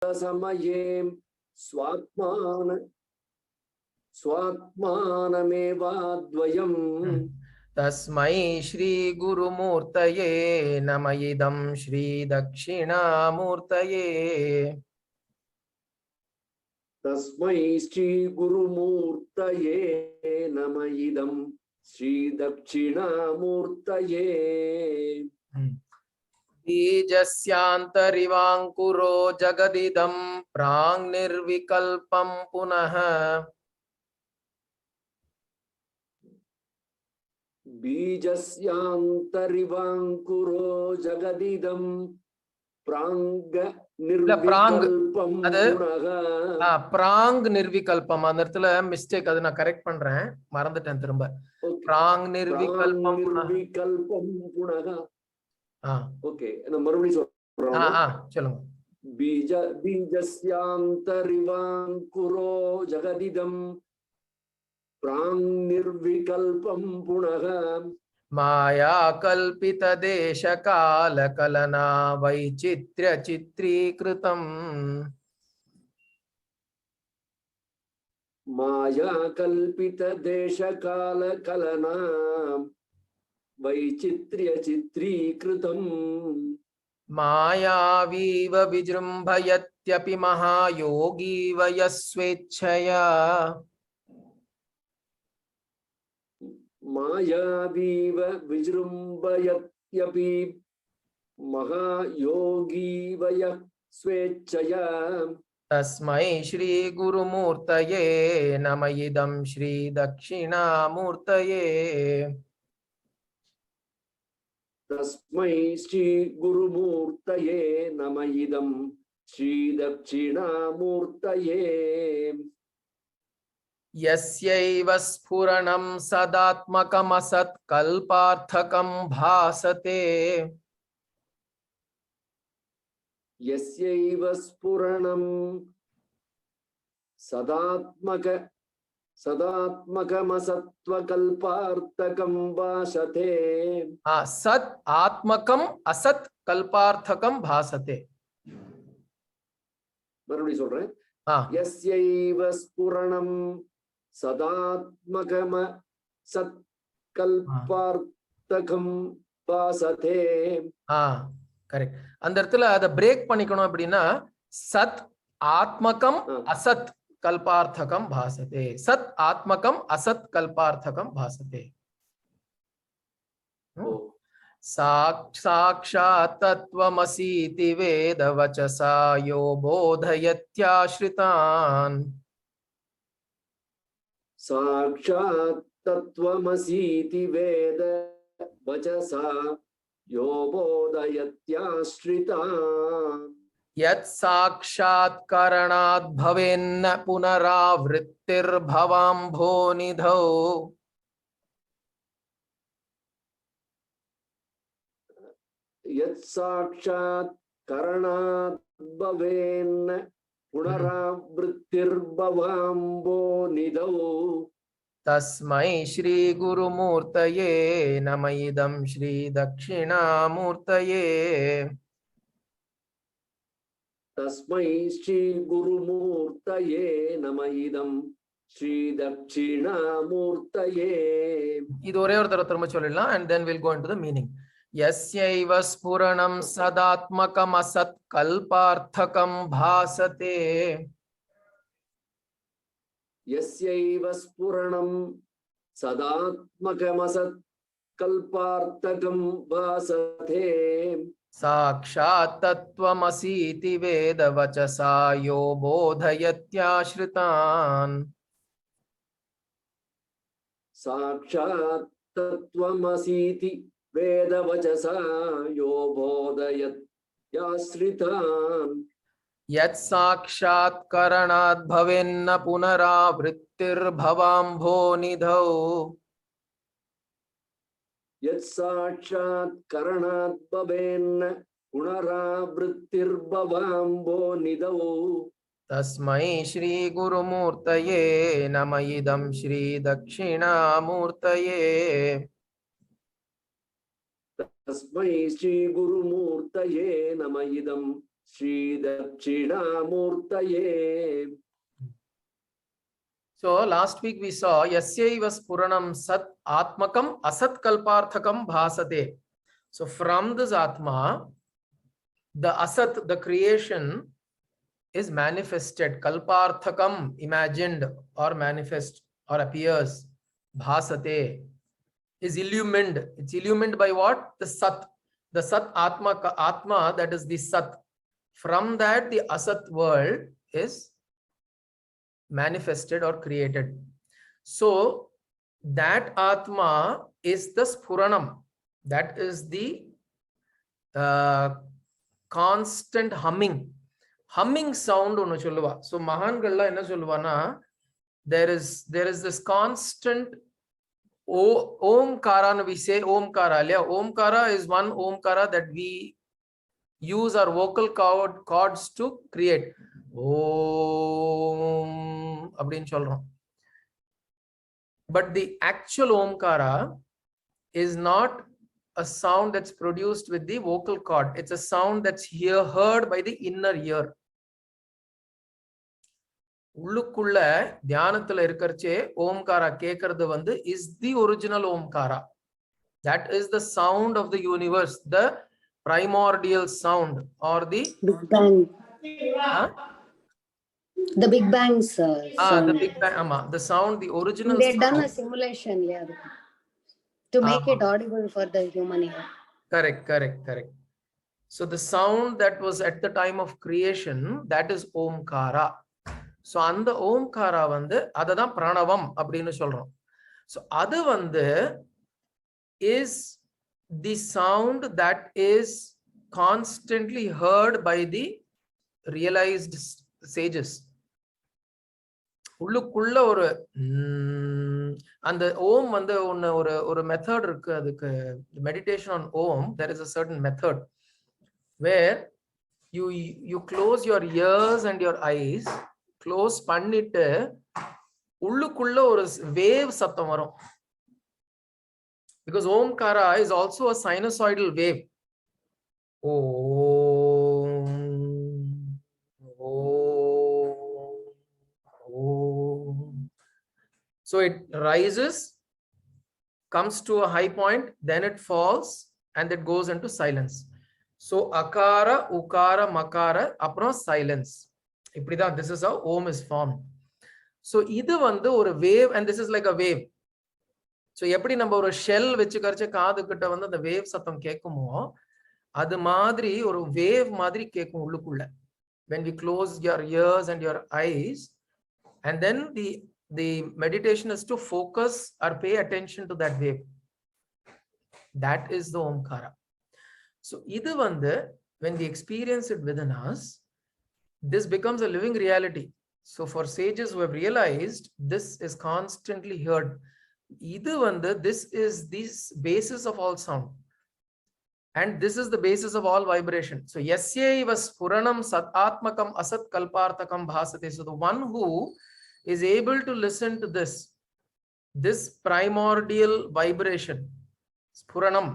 समये स्वात्मानमेवाद्वयम् तस्मै श्री गुरुमूर्तये नमः इदं श्री दक्षिणामूर्तये तस्मै श्री गुरुमूर्तये नमः इदं श्री दक्षिणामूर्तये बीजस्यान्तरिवाङ्कुरो जगदिदं प्राङ्निर्विकल्पं पुनः बीजस्यान्तरिवाङ्कुरो जगदिदं प्राङ्निर्विकल्पं पुनः प्राङ् निर्विकल्पம் அந்த இடத்துல மிஸ்டேக் அது நான் கரெக்ட் பண்றேன் மறந்துட்டேன் திரும்ப प्राङ् निर्विकल्पं पुनः ओके நான் மறுபடியும் சொல்றேன் சொல்லுங்க बीजस्यान्तरिवाङ्कुरो जगदिदं प्राङ्निर्विकल्पं पुनः माया कल्पित देश काल कलना वैचित्र्य चित्रीकृतम् माया कल्पित देश काल कलना वैचित्र्य चित्रीकृतम् मायावीव विजृम्भयत्यपि महायोगी वयस्वेच्छया मायावीव विजृम्भयत्यपि महायोगी वयः स्वेच्छया तस्मै श्री गुरुमूर्तये नमः इदं श्री दक्षिणामूर्तये तस्मै श्री गुरुमूर्तये नमः इदं श्री दक्षिणामूर्तये यस्यैव स्फुरणं सदात्मकमसत्कल्पार्थकं भासते यस्यैव स्फुरणं सदात्मकमसत्त्वकल्पार्थकं भासते सत् आत्मकं असत् कल्पार्थकं भासते मறுபடியும் சொல்றேன் यस्यैव स्फुरणं सदात्मकमसत्कल्पार्थकं भासते करेक्ट அந்த இடத்துல அத பிரேக் பண்ணிக்கணும் அப்படினா சத் ஆத்மகம் அசத் कल्पार्थकं भासते सत् आत्मकं असत् कल्पार्थकं भासते साक्षात् तत्त्वमसीति वेदवचसा यो बोधयत्याश्रितान् साक्षात् तत्त्वमसीति वेदवचसा यो बोधयत्याश्रितान् यत् साक्षात्कारणात् भवेन्न पुनरावृत्तिर्भवाम्भो निधौ यत् साक्षात्कारणात् भवेन्न पुनरावृत्तिर्भवाम्भो निधौ तस्मै श्री गुरुमूर्तये नमः इदं श्री दक्षिणामूर्तये तस्मै श्री गुरुमूर्तये नमः इदं श्री दक्षिणामूर्तये இது ஒரே ஒரு தடவை திரும்ப சொல்லிடலாம் and then we'll go into the meaning यस्यैव स्फुरणं सदात्मकमसत् कल्पार्थकं भासते यस्यैव स्फुरणं सदात्मकमसत् कल्पार्थकं भासते साक्षात् तत्त्वमसीति वेदवचसा यो बोधयत्याश्रितान् साक्षात् तत्त्वमसीति वेदवचसा यो बोधयत्याश्रितान् यत् साक्षात्कारणात् भवेन्न पुनरावृत्तिर्भवाम्भो निधौ यत् साक्षात्कारणात् भवेन्न पुनरावृत्तिर्भवाम्भो निधौ तस्मै श्री गुरुमूर्तये नमः इदं श्री दक्षिणामूर्तये तस्मै श्री गुरुमूर्तये नमः इदं Shri Dakshinamurtaye. So last week we saw Yasyaiva Spuranam Sat Atmakam Asat Kalparthakam Bhasate. So from this Atma, the Asat, the creation, is manifested. Kalparthakam, imagined or manifest or appears. Bhasate is illumined. It's illumined by what? The Sat. The Sat Atma, that is the Sat. From that, the Asat world is manifested or created. So that Atma is the Spuranam. That is the constant humming. Humming sound onu solluva. So Mahangalla enna solluvana, there is this constant Omkara, we say Omkara. Omkara is one Omkara that we use our vocal cords to create. Om abdin solrom. But the actual Omkara is not a sound that's produced with the vocal cord. It's a sound that's heard by the inner ear. உள்ளுக்குள்ள தியானத்துல இருக்கறச்சே ஓம்காரா கேக்குறது வந்து is the original Omkara. That is the sound of the universe, the primordial sound or the Big Bang. The Big Bang's sound. The Big Bang, the sound, the original They had sound. done a simulation, yeah, to make it audible for the human ear. Correct. So the sound that was at the time of creation, that is Omkara. So அந்த ஓம்காரா வந்து அததான் பிரணவம் அப்படின்னு சொல்றோம். So அது வந்து is the sound that is constantly heard by the realized sages. உள்ளுக்குள்ள ஒரு அந்த ஓம் வந்து ஒரு மெத்தட் இருக்கு. அதுக்கு meditation on Om, there is a certain method where you close your ears and your eyes, close பண்ணிட்டு உள்ளுக்குள்ள ஒரு வேவ் சத்தம் வரும். Because Omkara is also a sinusoidal wave. Om, Om, Om. So it rises, comes to a high point, then it falls and it goes into silence. So Akara, Ukara, Makara, apro silence. This is how Om is formed. So இது வந்து ஒரு wave, and this is like a wave. So எப்படி நம்ம ஒரு shell வெச்சுக்கறச்ச காது கிட்ட வந்து அந்த வேவ் சத்தம் கேக்குமோ அது மாதிரி ஒரு வேவ் மாதிரி கேக்கும் உள்ளுக்குள்ள. When we close your ears and your eyes, and then the meditation is to focus or pay attention to that wave. That is the Omkara. So இது வந்து when we experience it within us, this becomes a living reality. So for sages who have realized, this is constantly heard. This is the basis of all sound, and this is the basis of all vibration. So yasyaiva spuranam sat atmakam asat kalparthakam bhasate. So the one who is able to listen to this primordial vibration, spuranam,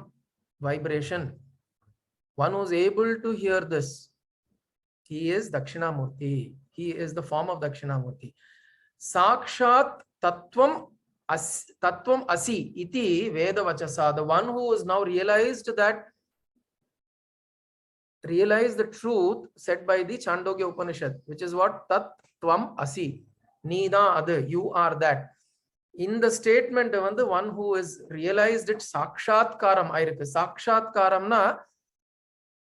vibration, one who is able to hear this, he is Dakshinamurti. He is the form of Dakshinamurti. Sakshat Tattvam Asi iti Veda Vachasa. The one who is now realized the truth said by the Chandogya Upanishad, which is what? Tattvam Asi. Nida Adu, you are that. In the statement, the one who is realized it, Sakshatkaram Airikku. Sakshatkaram na,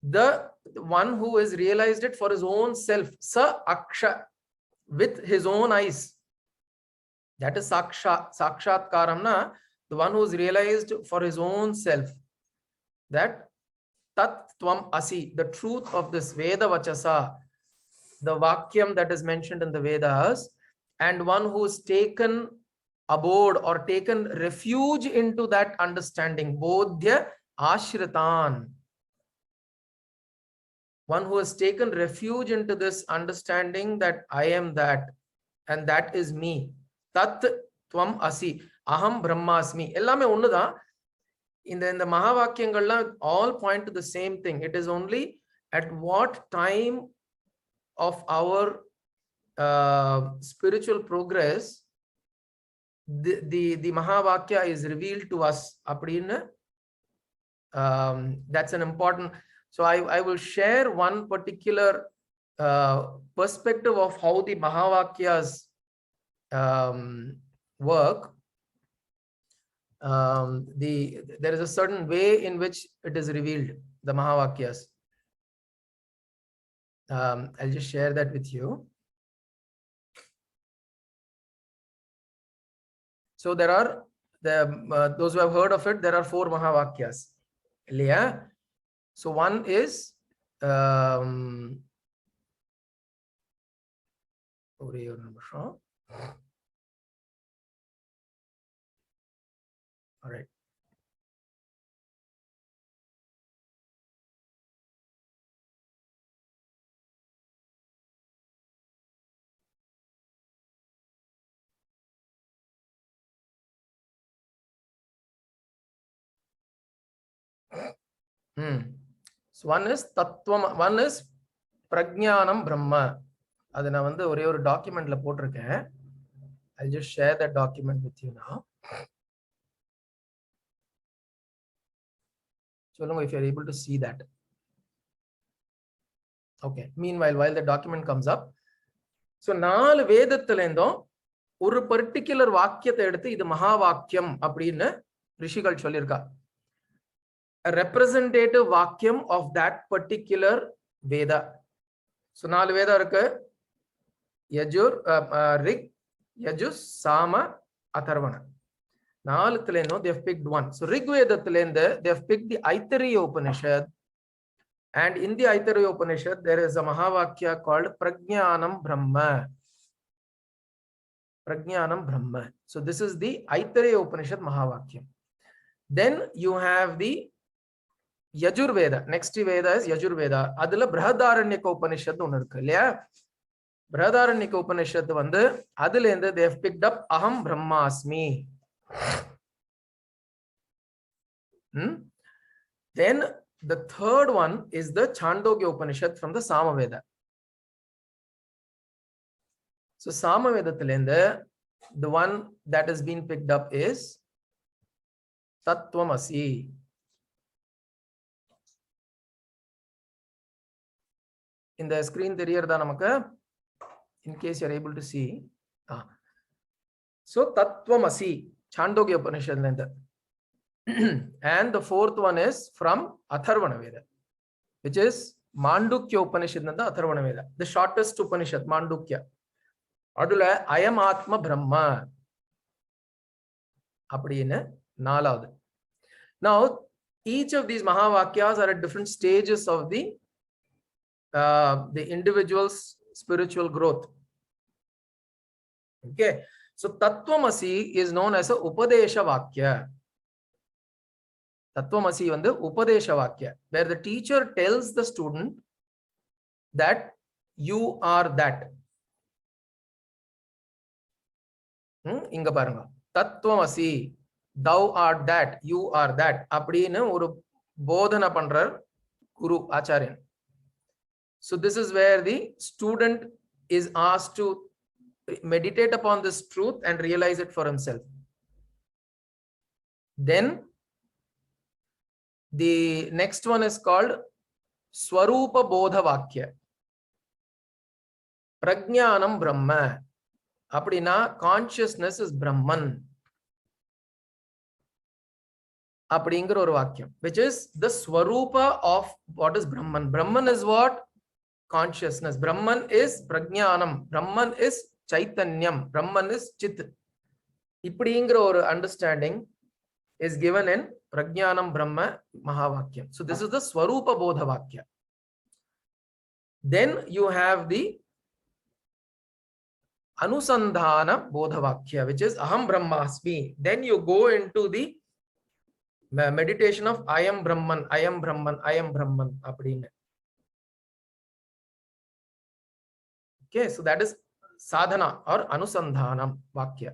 the one who has realized it for his own self, sa aksha, with his own eyes. That is sakshatkaram na, the one who has realized for his own self that tat tvam asi, the truth of this Veda Vachasa, the Vakyam that is mentioned in the Vedas, and one who has taken abode or taken refuge into that understanding, bodhya ashritan. One who has taken refuge into this understanding that I am that, and that is me. Tat tvam asi, aham brahmasmi. Ellame onnudha. In the Mahavakyangallam all point to the same thing. It is only at what time of our spiritual progress the Mahavakya is revealed to us. That's an important. So I will share one particular perspective of how the Mahavakyas work. There is a certain way in which it is revealed, the Mahavakyas. I'll just share that with you. So there are those who have heard of it. There are 4 Mahavakyas. Yeah. So one is all right. So one is Tattvam, one is Prajnanam Brahma. Adu na vandu ore oru document la potiruken. I'll just share that document with you now. Solunga if you're able to see that. Okay. Meanwhile, while the document comes up, so 4 வேதத்திலேந்தும் ஒரு particular வாக்கியத்தை எடுத்து இது மகாவாக்கியம் அப்படினு ரிஷிகள் சொல்லிருக்கா. A representative vakyam of that particular Veda. So 4 Veda irukku. Yajur, Rig, Yajus, Sama, Atharvana. 4 thilendum they have picked one. So Rig Vedathilende they have picked the Aitareya Upanishad, and in the Aitareya Upanishad there is a Mahavakya called Prajnanam Brahma. Prajnanam Brahma. So this is the Aitareya Upanishad Mahavakyam. Then you have the Yajur Veda. Next Veda is Yajur Veda. Adula Brihadaranyaka Upanishad onu irukku illaya. Brihadaranyaka Upanishad vandu adilende they have picked up Aham Brahmasmi. Then the third one is the Chandogya Upanishad from the Samaveda. So Samavedathilende the one that has been picked up is Tattvamasi. In the screen theriyarda namakku, in case you are able to see. So Tattvamasi, Chandogya Upanishad lende. And the fourth one is from Atharvana Veda, which is Mandukya Upanishad nanda Atharvana Veda, the shortest Upanishad, Mandukya. Adula Ayam Atma Brahma appadine 4வது. Now each of these Mahavakyas are at different stages of the individual's spiritual growth. Okay, so Tattvamasi is known as a Upadesha Vakya. Tattvamasi vandu Upadesha Vakya, where the teacher tells the student that you are that. Inga parunga, Tattvamasi, thou art that, you are that appadinu oru bodhana pandrar Guru Acharyan. So this is where the student is asked to meditate upon this truth and realize it for himself. Then the next one is called Swarupa Bodha Vakya. Prajnanam Brahma. Appadina consciousness is Brahman. Appadinger oru vakyam, which is the Swarupa of what is Brahman. Brahman is what? Consciousness. Brahman is Prajnanam. Brahman is Chaitanyam. Brahman is Chit. Ippadinger oru understanding is given in Prajnanam Brahma Mahavakyam. So this is the Swarupa Bodha Vakya. Then you have the Anusandhana Bodha Vakya, which is Aham Brahmasmi. Then you go into the meditation of I am Brahman, I am Brahman, I am Brahman. Okay, so that is sadhana or Anusandhanam Vakya.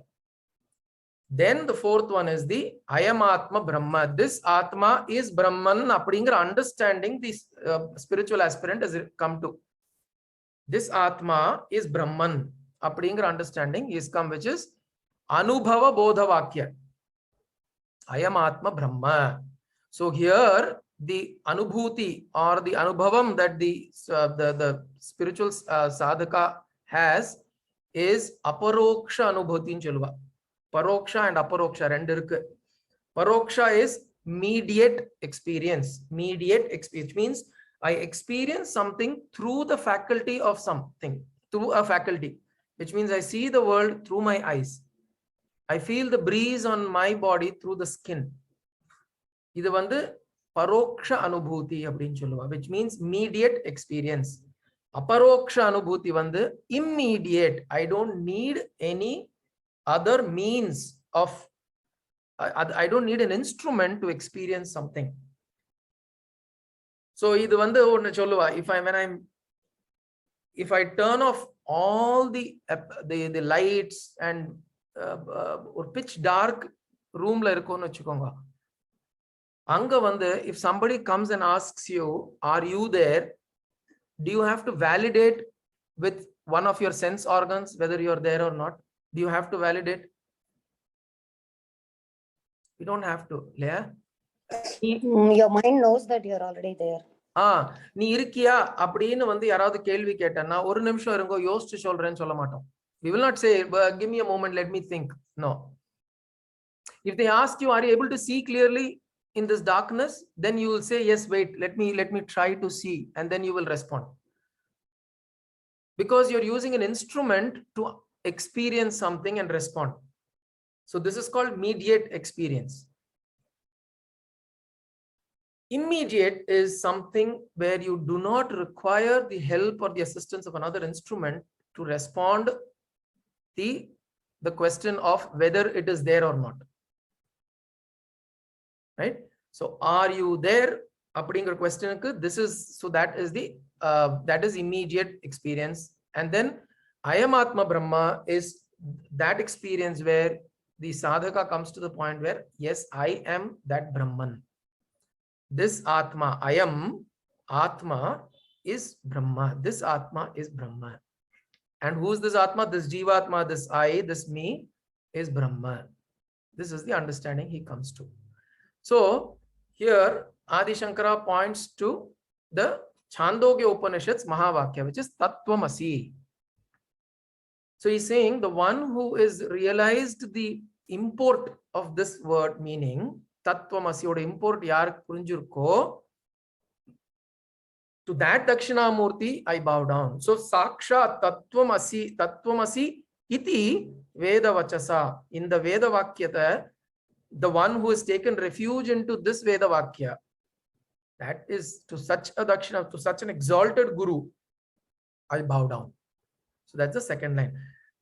Then the fourth one is the Ayam Atma Brahma. This Atma is Brahman. Appadingra understanding this spiritual aspirant has come to. This Atma is Brahman. Appadingra understanding is come, which is Anubhava Bodha Vakya. Ayam Atma Brahma. So here the Anubhuti or the Anubhavam that the spiritual sadhaka has is Aparoksha Anubhuti in Chalva. Paroksha and Aparoksha rendu irukku. Paroksha is mediate experience. Mediate experience means I experience something through the faculty of something, through a faculty, which means I see the world through my eyes. I feel the breeze on my body through the skin. இது வந்து பரோக்ஷ அனுபூதி அப்படின்னு சொல்லுவா, which means mediate experience. அபரோக்ஷ அனுபூதி வந்து immediate. I don't need any other means of, I don't need an instrument to experience something. So இது வந்து ஒன்னு சொல்லுவா, if I turn off all the lights and ஒரு pitch dark roomல இருக்கும்னு வச்சுக்கோங்க, அங்க வந்து if somebody comes and asks you, are you there, do you have to validate with one of your sense organs whether you are there or not? Do you have to validate? You don't have to. Yeah, your mind knows that you are already there. நீ இருக்கியா அப்படின்னு வந்து யாராவது கேள்வி கேட்டேன்னா ஒரு நிமிஷம் இருங்கோ யோசிச்சு சொல்றேன்னு சொல்ல மாட்டோம். We will not say, give me a moment, let me think. No. If they ask you, are you able to see clearly in this darkness? Then you will say, yes, wait, let me try to see. And then you will respond. Because you're using an instrument to experience something and respond. So this is called mediate experience. Immediate is something where you do not require the help or the assistance of another instrument to respond the question of whether it is there or not. Right? So are you there? Appadinger question, this is, so that is the that is immediate experience. And then Ayam Atma Brahma is that experience where the sadhaka comes to the point where, yes, I am that Brahman. This Atma, Ayam Atma is Brahma. This Atma is Brahma. And who is this Atma? This Jivatma, this I, this me is Brahma. This is the understanding he comes to. So here Adi Shankara points to the Chandogya Upanishads Mahavakya, which is Tattvamasi. So he's saying the one who is realized the import of this word, meaning Tattvamasi oda import yaar purinjirukko, to that Dakshinamurti I bow down. So Sakshat Tattvamasi iti Veda Vachasa. In the Veda Vakyata, the one who has taken refuge into this Veda Vakya, that is to such a Dakshina, to such an exalted Guru, I bow down. So that's the second line.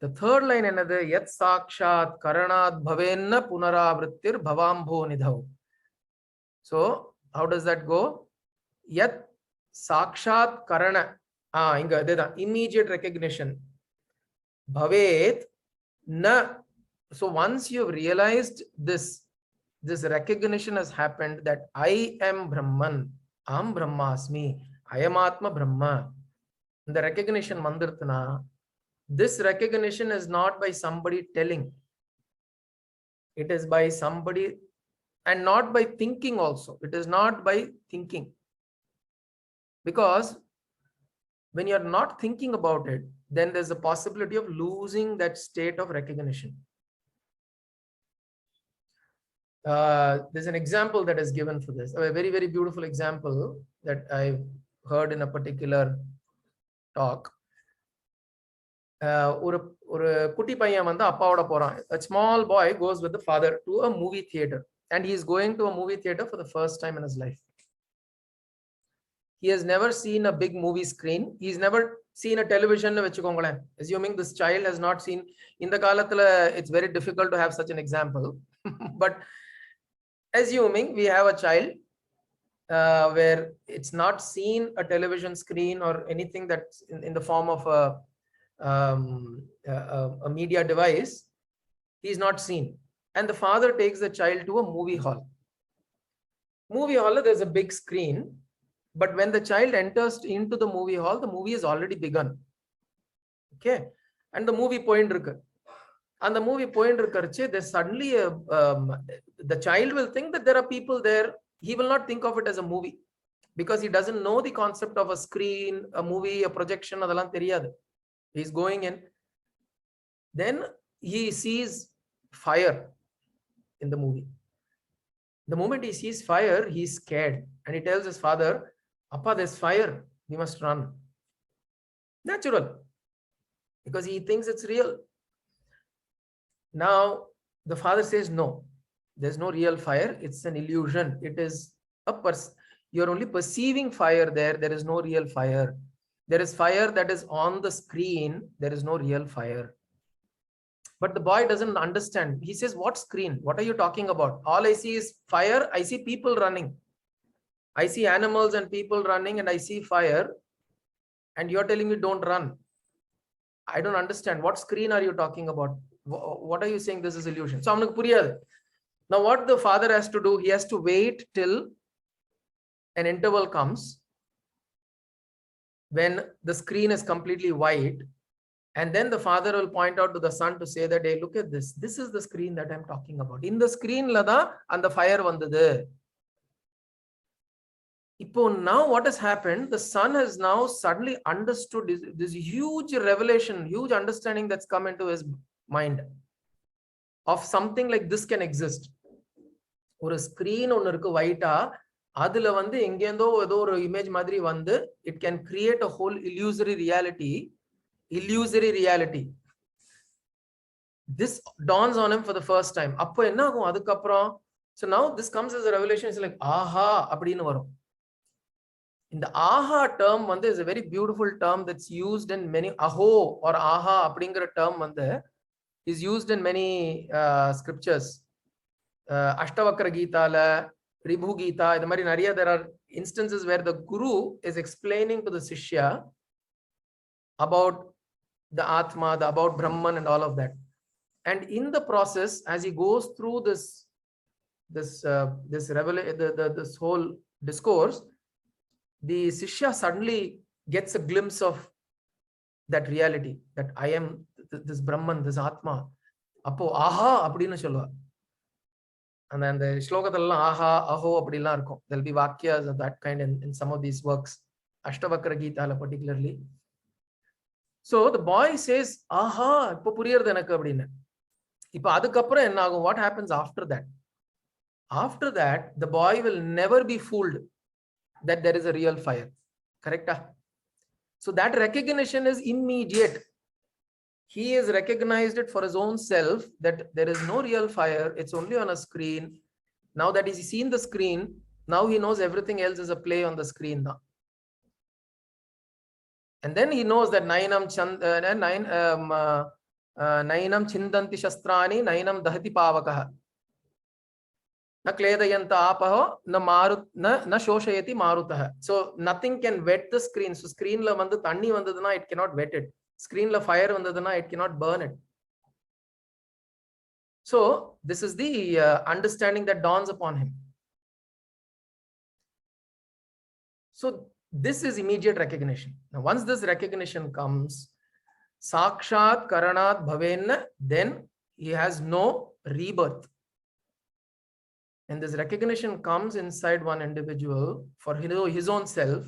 The third line, another Yat Sakshat Karanad Bhavenna Punaravrittir Bhavambho Nidhav. So how does that go? Yat Sakshat Karana, inga immediate recognition. Bhavet na. So once you've realized this recognition has happened that I am Brahman, Am Brahmasmi, I am Atma Brahma. The recognition mandirtana. This recognition is not by somebody telling. It is by somebody, and not by thinking also. It is not by thinking. Because when you're not thinking about it, then there's a possibility of losing that state of recognition. There's an example that is given for this, a very, very beautiful example that I've heard in a particular talk. ஒரு குட்டி பையன் வந்து அப்பாவோட போறான். A small boy goes with the father to a movie theater, and he is going to a movie theater for the first time in his life. He has never seen a big movie screen. He's never seen a television. Assuming this child has not seen, in the Kalatala, it's very difficult to have such an example. But assuming we have a child where it's not seen a television screen or anything that's in the form of a media device, he's not seen. and the father takes the child to a movie hall. Movie hall, there's a big screen, but when the child enters into the movie hall, the movie is already begun. Okay, and the movie point irukku. And the movie point irukkarche, there's suddenly the child will think that there are people there. He will not think of it as a movie because he doesn't know the concept of a screen, a movie, a projection. Adallam theriyadu. He's going in. Then he sees fire in the movie. The moment he sees fire, he's scared and he tells his father, Appa, there's fire. We must run. Natural. Because he thinks it's real. Now, the father says, no, there's no real fire. It's an illusion. It is you're only perceiving fire there. There is no real fire. There is fire that is on the screen. There is no real fire. But the boy doesn't understand. He says, what screen? What are you talking about? All I see is fire. I see people running. I see animals and people running and I see fire. And you're telling me don't run. I don't understand. What screen are you talking about? What are you saying? This is illusion. So, now what the father has to do, he has to wait till an interval comes when the screen is completely white. And then the father will point out to the son to say that, hey, look at this. This is the screen that I'm talking about. In the screen, lada, and the fire vandadu. Now what has happened? The son has now suddenly understood this huge revelation, huge understanding that's come into his mind of something like this can exist. Or a screen on a white adula vandu engendo edo or image madri vandu, it can create a whole illusory reality. This dawns on him for the first time. Appo enna agum adukapram? So now this comes as a revelation. It's like aha appadinu varum. In the aha term vandu is a very beautiful term that's used in many aho or aha appadingra term vandu is used in many scriptures. Ashtavakra Gita la, Ribhu Gita, there are instances where the guru is explaining to the Sishya about the Atma, about Brahman and all of that. And in the process, as he goes through this whole discourse, the Sishya suddenly gets a glimpse of that reality, that I am this Brahman, this Atma. Appo aha appadinu solluva. And then the shlokathalla aha, aho appadilla irukum. There'll be vakyas of that kind in some of these works. Ashtavakra Gita particularly. So the boy says, aha, ipo puriyarudhu enakku appadinu. Ipo adukapra enna agum? What happens after that? After that, the boy will never be fooled that there is a real fire. Correct? So that recognition is immediate. He has recognized it for his own self that there is no real fire. It's only on a screen. Now that he's seen the screen, now he knows everything else is a play on the screen now. And then he knows that Nainam Chindanti Shastrani, Nainam Dahati Pavakaha. Na Kledayanta Apaho, na Shoshayati Marutaha. So nothing can wet the screen. So screen la vandu thanni vandaduna, it cannot wet it. Screen la fire vandaduna, it cannot burn it. So this is the understanding that dawns upon him. So this is immediate recognition. Now once this recognition comes, Sakshat Karanat Bhavenna, then he has no rebirth. And this recognition comes inside one individual for his own self,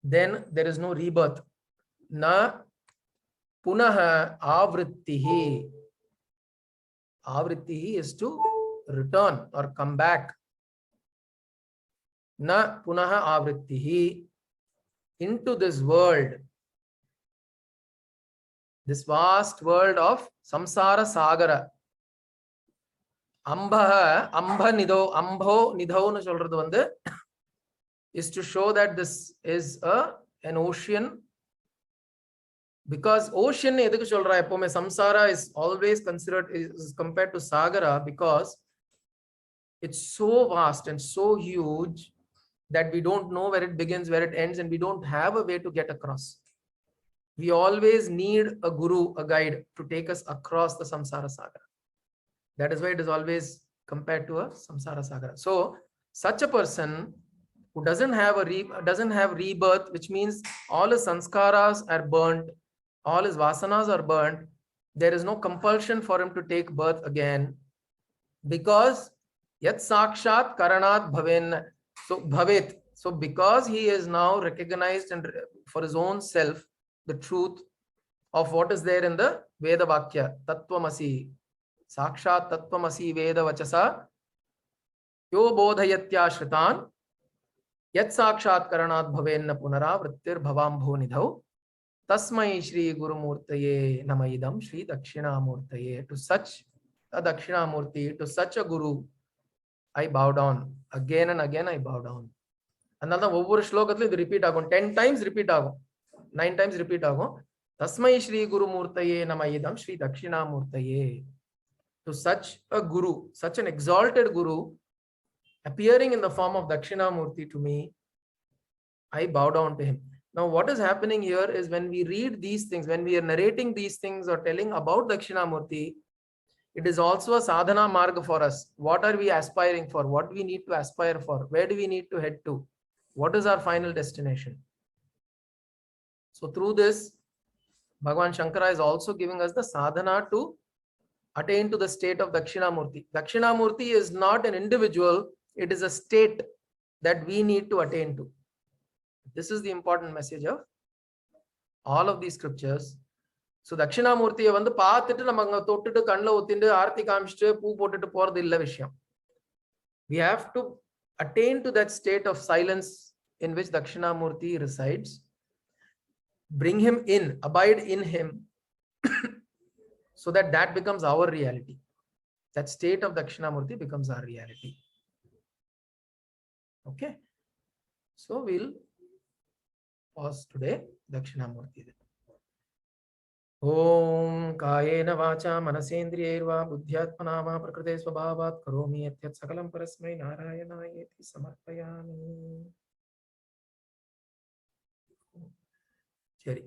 then there is no rebirth. Na punaha avrittihi. Avrittihi is to return or come back. Na punaha avrittihi, into this world, this vast world of samsara sagara. Ambho nidho சொல்றது வந்து is to show that this is an ocean, because ocean எதுக்கு சொல்றா எப்பவுமே samsara is always considered is compared to sagara because it's so vast and so huge that we don't know where it begins, where it ends, and we don't have a way to get across. We always need a guru, a guide to take us across the samsara saga. That is why it is always compared to a samsara sagara. So such a person who doesn't have rebirth, which means all his sanskaras are burnt, all his vasanas are burnt, there is no compulsion for him to take birth again, because yat sakshat karanat bhaven, so bhavet. So because he is now recognized and for his own self the truth of what is there in the Veda Vakya, Tattvamasi, Sakshat Tattvamasi Veda Vachasa, Yo Bodhayatya Shritan, Yat Sakshat Karanat Bhavenna Punaravrittir Bhavam Bhonidhau, Tasmai Shri Guru Murtaye Namaidam Shri Dakshinamurtaye. To such a Dakshinamurti, to such a Guru, I bow down. Again and again I bow down. Another over shlokatli repeat agon. 10 times repeat agon. 9 times repeat agon. Tasmai Shri Guru Murtaye Namaidam Shri Dakshinamurtaye. To such a Guru, such an exalted Guru, appearing in the form of Dakshinamurti to me, I bow down to him. Now, what is happening here is when we read these things, when we are narrating these things or telling about Dakshinamurti, it is also a sadhana marga for us. What are we aspiring for? What do we need to aspire for? Where do we need to head to? What is our final destination? So through this, Bhagavan Shankara is also giving us the sadhana to attain to the state of Dakshinamurti. Dakshinamurti is not an individual, it is a state that we need to attain to. This is the important message of all of these scriptures. So Dakshinamurtiயை வந்து பார்த்துட்டு நம்ம அங்க தொட்டுட்டு கண்ணில் ஊத்திட்டு ஆர்த்தி காமிச்சிட்டு பூ போட்டுட்டு போறது இல்ல விஷயம். We have to attain to that state of silence in which Dakshinamurti resides. Bring him in, abide in him, so that that becomes our reality. That state of Dakshinamurti becomes our reality. Okay. So we'll pause today. Dakshinamurti. Om Kayena Vacha Manasendriyerva Buddhyatmana va Prakrite Swabhavat Karomi Yatyat Sakalam Parasmai Narayanayeti Samarpayami. Seri.